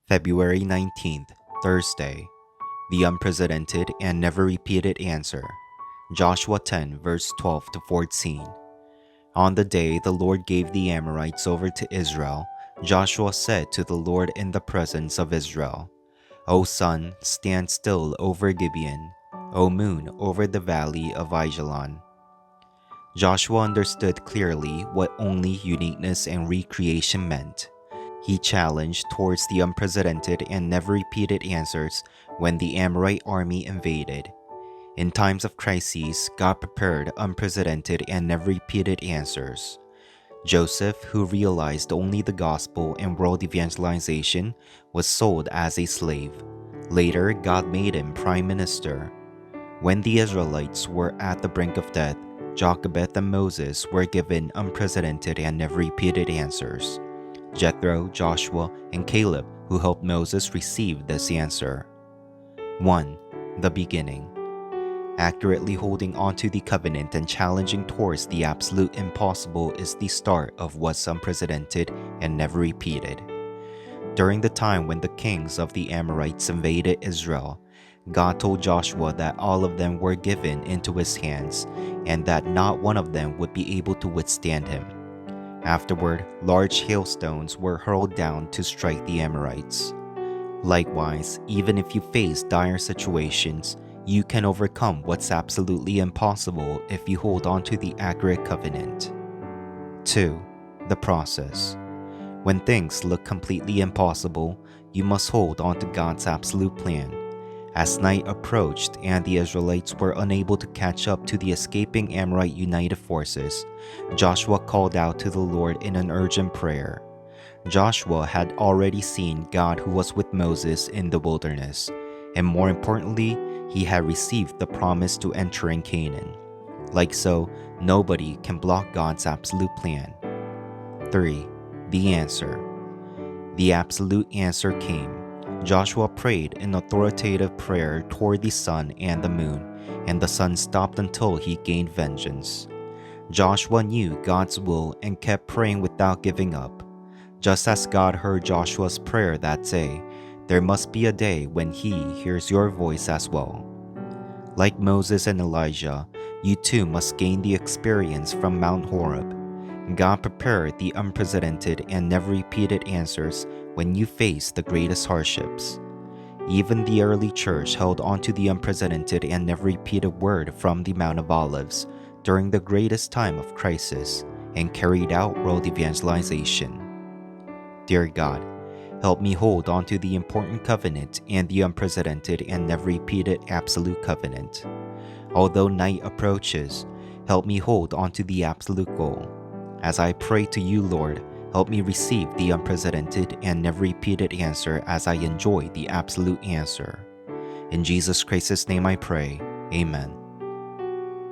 February 19th, Thursday. The unprecedented and never repeated answer. Joshua 10, verse 12 to 14. On the day the Lord gave the Amorites over to Israel, Joshua said to the Lord in the presence of Israel, O sun, stand still over Gibeon. O moon, over the valley of Ajalon. Joshua understood clearly what only uniqueness and recreation meant. He challenged towards the unprecedented and never repeated answers when the Amorite army invaded. In times of crises, God prepared unprecedented and never repeated answers. Joseph, who realized only the gospel and world evangelization, was sold as a slave. Later, God made him prime minister. When the Israelites were at the brink of death, Jochebed and Moses were given unprecedented and never repeated answers. Jethro, Joshua, and Caleb, who helped Moses, receive this answer. 1. The beginning. Accurately holding onto the covenant and challenging towards the absolute impossible is the start of what's unprecedented and never repeated. During the time when the kings of the Amorites invaded Israel, God told Joshua that all of them were given into his hands and that not one of them would be able to withstand him. Afterward, large hailstones were hurled down to strike the Amorites. Likewise, even if you face dire situations, you can overcome what's absolutely impossible if you hold on to the accurate covenant. 2. The process. When things look completely impossible, you must hold on to God's absolute plan. As night approached and the Israelites were unable to catch up to the escaping Amorite united forces, Joshua called out to the Lord in an urgent prayer. Joshua had already seen God who was with Moses in the wilderness, and more importantly, he had received the promise to enter in Canaan. Like so, nobody can block God's absolute plan. 3. The answer. The absolute answer came. Joshua prayed an authoritative prayer toward the sun and the moon, and the sun stopped until he gained vengeance. Joshua knew God's will and kept praying without giving up. Just as God heard Joshua's prayer that day, there must be a day when He hears your voice as well. Like Moses and Elijah, you too must gain the experience from Mount Horeb. God prepared the unprecedented and never repeated answers when you face the greatest hardships. Even the early church held on to the unprecedented and never repeated word from the Mount of Olives during the greatest time of crisis and carried out world evangelization. Dear God, help me hold on to the important covenant and the unprecedented and never repeated absolute covenant. Although night approaches, help me hold on to the absolute goal. As I pray to you, Lord, help me receive the unprecedented and never repeated answer as I enjoy the absolute answer. In Jesus Christ's name I pray. Amen.